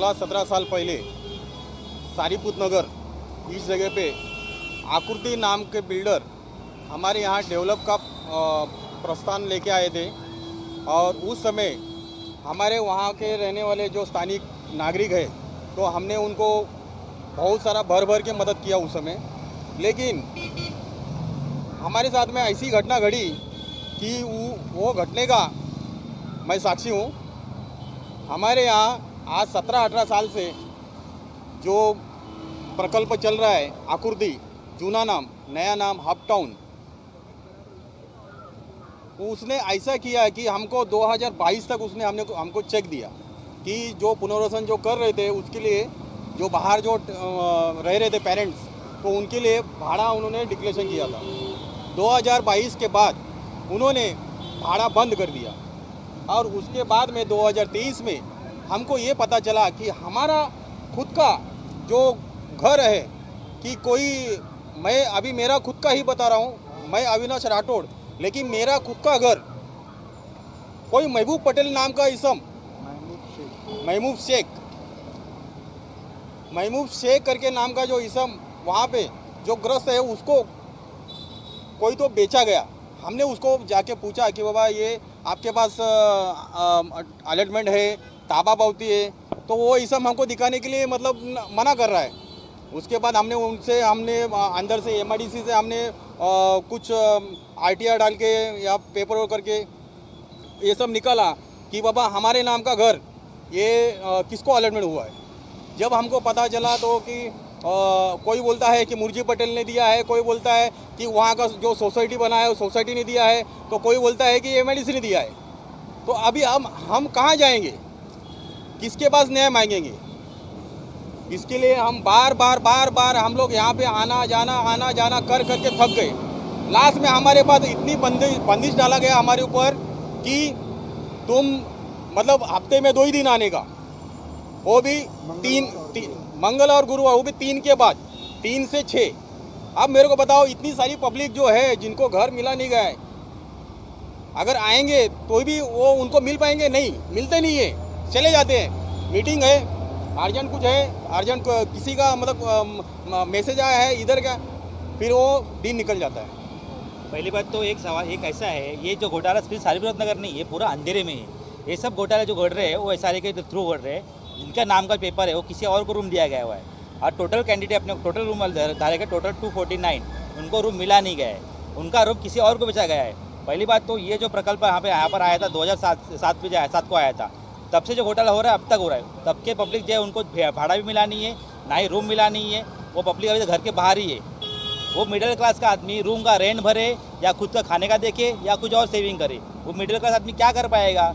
16-17 साल पहले सारीपुत नगर इस जगह पे आकृति नाम के बिल्डर हमारे यहाँ डेवलप का प्रस्थान लेके आए थे। और उस समय हमारे वहाँ के रहने वाले जो स्थानिक नागरिक है तो हमने उनको बहुत सारा भर भर के मदद किया उस समय। लेकिन हमारे साथ में ऐसी घटना घड़ी कि वो घटने का मैं साक्षी हूँ। हमारे यहाँ आज 17-18 साल से जो प्रकल्प चल रहा है आकृति, जूना नाम नया नाम हब टाउन, उसने ऐसा किया कि हमको 2022 तक उसने हमको चेक दिया कि जो पुनर्वसन जो कर रहे थे उसके लिए जो बाहर जो रह रहे थे पेरेंट्स, तो उनके लिए भाड़ा उन्होंने डिक्लेरेशन किया था। 2022 के बाद उन्होंने भाड़ा बंद कर दिया और उसके बाद में 2023 में हमको ये पता चला कि हमारा खुद का जो घर है कि कोई, मैं अभी मेरा खुद का ही बता रहा हूँ, मैं अविनाश राठौड़, लेकिन मेरा खुद का घर कोई महबूब पटेल नाम का इसम, महबूब शेख करके नाम का जो इसम वहाँ पे जो ग्रस्त है उसको कोई तो बेचा गया। हमने उसको जाके पूछा कि बाबा ये आपके पास अलॉटमेंट है, ताबा पावती है, तो वो इसम हमको दिखाने के लिए मतलब मना कर रहा है। उसके बाद हमने अंदर से MIDC से हमने कुछ RTR डाल के या पेपर वर्क करके ये सब निकाला कि बाबा हमारे नाम का घर ये किसको अलॉटमेंट हुआ है। जब हमको पता चला तो कि कोई बोलता है कि मुर्जी पटेल ने दिया है, कोई बोलता है कि वहाँ का जो सोसाइटी बना है वो सोसाइटी ने दिया है, तो कोई बोलता है कि MIDC ने दिया है। तो अभी हम कहाँ जाएंगे, किसके पास न्याय मांगेंगे? इसके लिए हम बार बार हम लोग यहाँ पे आना जाना कर करके थक गए। लास्ट में हमारे पास इतनी बंदिश डाला गया हमारे ऊपर कि तुम मतलब हफ्ते में 2 ही दिन आने का, वो भी मंगल और गुरुवार, वो भी 3 के बाद, 3 से 6। अब मेरे को बताओ, इतनी सारी पब्लिक जो है जिनको घर मिला नहीं गया है, अगर आएंगे तो भी वो उनको मिल पाएंगे? नहीं, मिलते नहीं है, चले जाते हैं। मीटिंग है, अर्जेंट कुछ है, अर्जेंट किसी का मतलब मैसेज आया है इधर का, फिर वो दिन निकल जाता है। पहली बात तो एक सवाल एक ऐसा है, ये जो घोटाला सिर्फ सारीपुत नगर नहीं, ये पूरा अंधेरे में है। ये सब घोटाले जो घट रहे हैं वो SRA के थ्रू घट रहे हैं। जिनका नाम का पेपर है वो किसी और को रूम दिया गया हुआ है और टोटल कैंडिडेट अपने टोटल रूम धारे का टोटल 249, उनको रूम मिला नहीं गया है, उनका रूम किसी और को बेचा गया है। पहली बात तो ये जो प्रकल्प यहाँ पर आया था 2007 को आया था, तब से जो घोटाला हो रहा है अब तक हो रहा है। तब के पब्लिक जो है उनको भाड़ा भी मिला नहीं है, ना ही रूम मिला नहीं है। वो पब्लिक अभी घर के बाहर ही है। वो मिडिल क्लास का आदमी रूम का रेंट भरे या खुद का खाने का देखे या कुछ और सेविंग करे, वो मिडिल क्लास आदमी क्या कर पाएगा?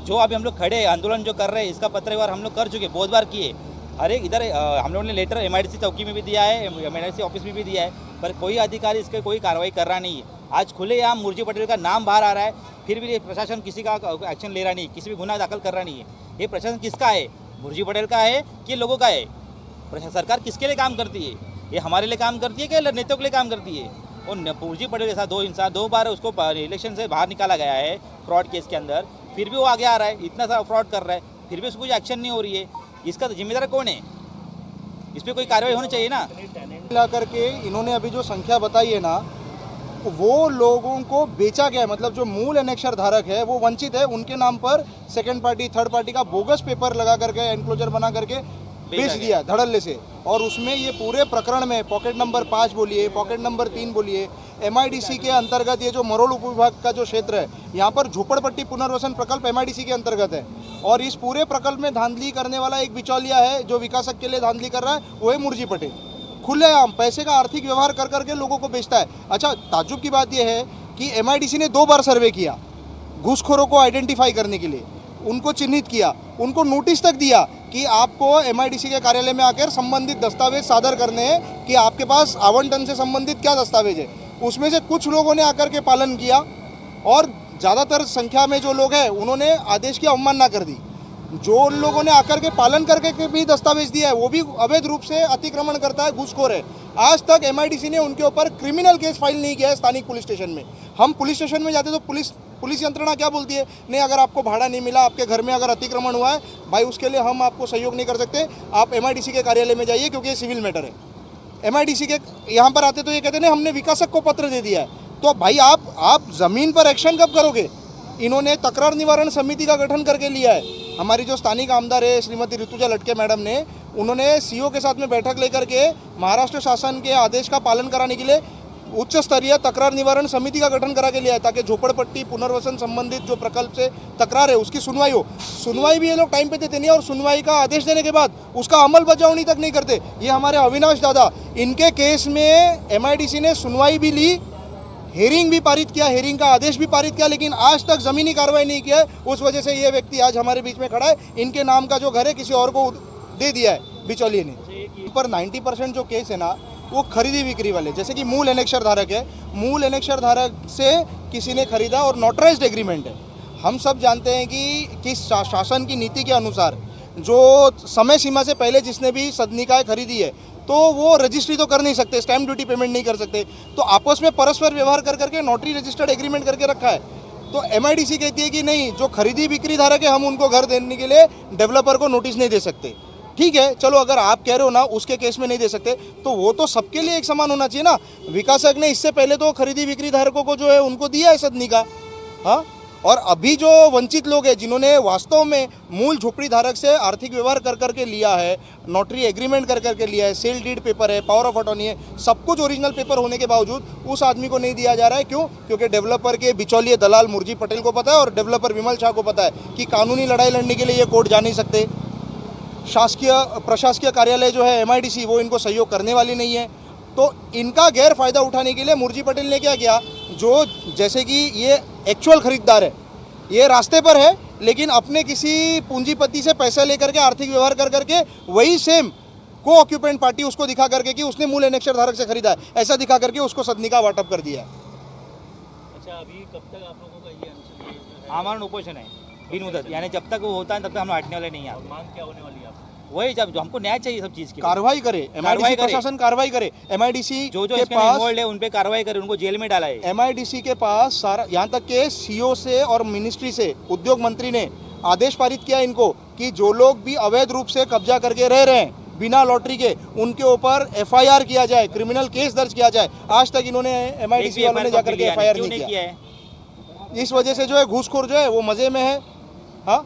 जो अभी हम लोग खड़े आंदोलन जो कर रहे हैं, इसका पत्रव्यवहार हम लोग कर चुके, बहुत बार किए। हर एक इधर हम लोगों ने लेटर MIDC चौकी में भी दिया है, MIDC ऑफिस में भी दिया है, पर कोई अधिकारी इस पर कोई कार्रवाई कर रहा नहीं है। आज खुलेआम मुर्जी पटेल का नाम बाहर आ रहा है, फिर भी प्रशासन किसी का एक्शन ले रहा नहीं, किसी भी गुनाह दाखिल कर रहा नहीं है। ये प्रशासन किसका है? मुर्जी पटेल का है कि लोगों का है? सरकार किसके लिए काम करती है? ये हमारे लिए काम करती है कि नेताओं के लिए काम करती है? और मुर्जी पटेल के साथ 2 बार उसको इलेक्शन से बाहर निकाला गया है फ्रॉड केस के अंदर, फिर भी वो आगे आ रहा है, इतना सारा फ्रॉड कर रहा है, फिर भी उसको कुछ एक्शन नहीं हो रही है। इसका जिम्मेदार कौन है? इस पर कोई कार्रवाई होनी चाहिए ना। मिला करके इन्होंने अभी जो संख्या बताई है ना, वो लोगों को बेचा गया है। मतलब जो मूल एनेक्शर धारक है वो वंचित है, उनके नाम पर सेकंड पार्टी थर्ड पार्टी का बोगस पेपर लगा करके एनक्लोजर बना करके बेच दिया धड़ल्ले से। और उसमें ये पूरे प्रकरण में पॉकेट नंबर 5 बोलिए, पॉकेट नंबर 3 बोलिए, MIDC के अंतर्गत ये जो मरोड़ उपविभाग का जो क्षेत्र है, यहाँ पर झोपड़पट्टी पुनर्वसन प्रकल्प MIDC के अंतर्गत है। और इस पूरे प्रकल्प में धांधली करने वाला एक बिचौलिया है जो विकासक के लिए धांधली कर रहा है, वो है मुर्जी पटेल। खुलेआम पैसे का आर्थिक व्यवहार कर करके लोगों को बेचता है। अच्छा, ताज्जुब की बात यह है कि MIDC ने 2 बार सर्वे किया घूसखोरों को आइडेंटिफाई करने के लिए, उनको चिन्हित किया, उनको नोटिस तक दिया कि आपको MIDC के कार्यालय में आकर संबंधित दस्तावेज सादर करने हैं कि आपके पास आवंटन से संबंधित क्या दस्तावेज है। उसमें से कुछ लोगों ने आकर के पालन किया और ज़्यादातर संख्या में जो लोग हैं उन्होंने आदेश की अवमानना कर दी। जो उन लोगों ने आकर के पालन करके के भी दस्तावेज दिया है वो भी अवैध रूप से अतिक्रमण करता है, घूसखोर है। आज तक एमआईडीसी ने उनके ऊपर क्रिमिनल केस फाइल नहीं किया है स्थानिक पुलिस स्टेशन में। हम पुलिस स्टेशन में जाते तो पुलिस यंत्रणा क्या बोलती है, नहीं अगर आपको भाड़ा नहीं मिला, आपके घर में अगर अतिक्रमण हुआ है भाई, उसके लिए हम आपको सहयोग नहीं कर सकते, आप एमआईडीसी के कार्यालय में जाइए क्योंकि ये सिविल मैटर है। एमआईडीसी के यहाँ पर आते तो ये कहते हैं हमने विकासक को पत्र दे दिया है। तो भाई आप ज़मीन पर एक्शन कब करोगे? इन्होंने तकरार निवारण समिति का गठन करके लिया है। हमारी जो स्थानिक आमदार है श्रीमती ऋतुजा लटके मैडम ने, उन्होंने सीओ के साथ में बैठक लेकर के महाराष्ट्र शासन के आदेश का पालन कराने के लिए उच्च स्तरीय तकरार निवारण समिति का गठन करा के लिया है, ताकि झोपड़पट्टी पुनर्वसन संबंधित जो प्रकल्प से तकरार है उसकी सुनवाई हो। सुनवाई भी ये लोग टाइम पे देते नहीं, और सुनवाई का आदेश देने के बाद उसका अमल बजावनी तक नहीं करते। ये हमारे अविनाश दादा, इनके केस में एमआईडीसी ने सुनवाई भी ली, हेयरिंग भी पारित किया, हेयरिंग का आदेश भी पारित किया, लेकिन आज तक ज़मीनी कार्रवाई नहीं किया है। उस वजह से ये व्यक्ति आज हमारे बीच में खड़ा है। इनके नाम का जो घर है किसी और को दे दिया है बिचौलिए ने। पर 90% जो केस है ना वो खरीदी बिक्री वाले, जैसे कि मूल एनेक्शर धारक है, मूल एनेक्शर धारक से किसी ने खरीदा और नोटराइज्ड एग्रीमेंट है। हम सब जानते हैं कि किस शासन की नीति के अनुसार जो समय सीमा से पहले जिसने भी सदनिकाय खरीदी है तो वो रजिस्ट्री तो कर नहीं सकते, स्टैम्प ड्यूटी पेमेंट नहीं कर सकते, तो आपस में परस्पर व्यवहार कर करके नोटरी रजिस्टर्ड एग्रीमेंट करके रखा है। तो एमआईडीसी कहती है कि नहीं, जो खरीदी बिक्री धारक है हम उनको घर देने के लिए डेवलपर को नोटिस नहीं दे सकते। ठीक है, चलो अगर आप कह रहे हो ना उसके केस में नहीं दे सकते, तो वो तो सबके लिए एक समान होना चाहिए ना। विकासक ने इससे पहले तो खरीदी बिक्री धारकों को जो है उनको दिया है सदनिका, हाँ, और अभी जो वंचित लोग हैं जिन्होंने वास्तव में मूल झोपड़ी धारक से आर्थिक व्यवहार कर करके लिया है, नोटरी एग्रीमेंट कर करके लिया है, सेल डीड पेपर है, पावर ऑफ अटॉर्नी है, सब कुछ ओरिजिनल पेपर होने के बावजूद उस आदमी को नहीं दिया जा रहा है। क्यों? क्योंकि डेवलपर के बिचौलिए दलाल मुरजी पटेल को पता है और डेवलपर विमल शाह को पता है कि कानूनी लड़ाई लड़ने के लिए ये कोर्ट जा नहीं सकते। शासकीय प्रशासकीय कार्यालय जो है एमआईडीसी वो इनको सहयोग करने वाली नहीं है। तो इनका गैर फायदा उठाने के लिए मुरजी पटेल ने क्या किया, जो जैसे कि ये एक्चुअल खरीदार है, ये रास्ते पर है, लेकिन अपने किसी पूंजीपति से पैसा लेकर के आर्थिक व्यवहार कर करके वही सेम को ऑक्यूपेंट पार्टी उसको दिखा करके कि उसने मूल एनेक्शर धारक से खरीदा है, ऐसा दिखा करके उसको सदनिका वाटप कर दिया है। अच्छा, अभी कब तक आप लोगों का ये अनशन? हमारा उपोषण है बिन मुदत, यानी जब तक वो होता है तब तक हम हटने वाले नहीं हैं। मांग क्या होने वाली है आपकी? वही जब जो हमको न्याय चाहिए सब चीज़ की, कार्रवाई करे एमआईडीसी, प्रशासन कार्रवाई करे। एमआईडीसी जो के इसमें पास इन्वॉल्व है उन पे कार्रवाई करे, उनको जेल में डाला है। एमआईडीसी के पास सारा, यहाँ तक के सीओ से और मिनिस्ट्री से उद्योग मंत्री ने आदेश पारित किया इनको कि जो लोग भी अवैध रूप से कब्जा करके रह रहे हैं बिना लॉटरी के, उनके ऊपर एफआईआर किया जाए, क्रिमिनल केस दर्ज किया जाए। आज तक इन्होंने एमआईडीसी वालों ने जाकर के एफआईआर नहीं किया है। इस वजह से जो है घूसखोर जो है वो मजे में है। हाँ,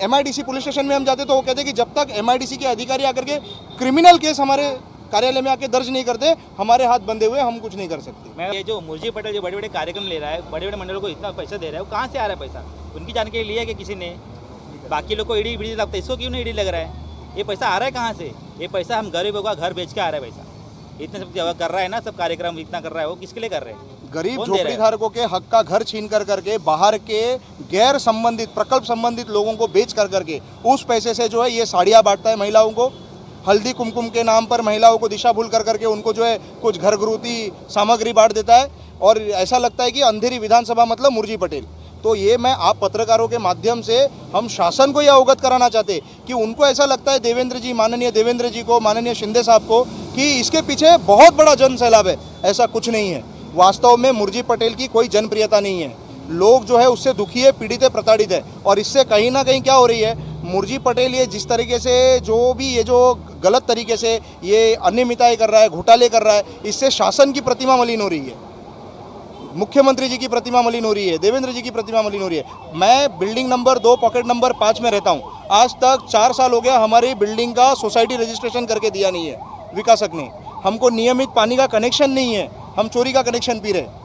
एमआईडीसी पुलिस स्टेशन में हम जाते तो वो कहते हैं कि जब तक एमआईडीसी के अधिकारी आकर के क्रिमिनल केस हमारे कार्यालय में आके दर्ज नहीं करते, हमारे हाथ बंधे हुए, हम कुछ नहीं कर सकते। मैं ये जो मुरजी पटेल जो बड़े बड़े कार्यक्रम ले रहा है, बड़े बड़े मंडलों को इतना पैसा दे रहा है, वो कहाँ से आ रहा है पैसा? उनकी जानकारी लिया कि किसी ने? बाकी लोग को ईडी बीडी लगता है, इसको क्यों नहीं ईडी लग रहा है? ये पैसा आ रहा है कहाँ से? ये पैसा हम गरीबों का घर बेच के आ रहा है पैसा। इतने सब कर रहा है ना, सब कार्यक्रम इतना कर रहा है, वो किसके लिए कर रहे हैं? गरीब झोपड़ी धारकों के हक का घर छीन कर करके बाहर के गैर संबंधित प्रकल्प संबंधित लोगों को बेच कर करके उस पैसे से जो है ये साड़ियाँ बांटता है महिलाओं को, हल्दी कुमकुम के नाम पर महिलाओं को दिशा भूल कर करके उनको जो है कुछ घर घरूती सामग्री बांट देता है, और ऐसा लगता है कि अंधेरी विधानसभा मतलब मुरजी पटेल। तो ये मैं आप पत्रकारों के माध्यम से हम शासन को यह अवगत कराना चाहते कि उनको ऐसा लगता है देवेंद्र जी, माननीय देवेंद्र जी को, माननीय शिंदे साहब को, कि इसके पीछे बहुत बड़ा जन सैलाब है। ऐसा कुछ नहीं है। वास्तव में मुरजी पटेल की कोई जनप्रियता नहीं है। लोग जो है उससे दुखी है, पीड़ित है, प्रताड़ित है। और इससे कहीं ना कहीं क्या हो रही है, मुरजी पटेल ये जिस तरीके से ये जो गलत तरीके से ये अनियमितताएं कर रहा है, घोटाले कर रहा है, इससे शासन की प्रतिमा मलिन हो रही है, मुख्यमंत्री जी की प्रतिमा मलिन हो रही है, देवेंद्र जी की प्रतिमा मलिन हो रही है। मैं बिल्डिंग नंबर 2 पॉकेट नंबर 5 में रहता हूँ। आज तक 4 साल हो गया हमारी बिल्डिंग का सोसाइटी रजिस्ट्रेशन करके दिया नहीं है विकासक ने। हमको नियमित पानी का कनेक्शन नहीं है, हम चोरी का कनेक्शन पी रहे हैं।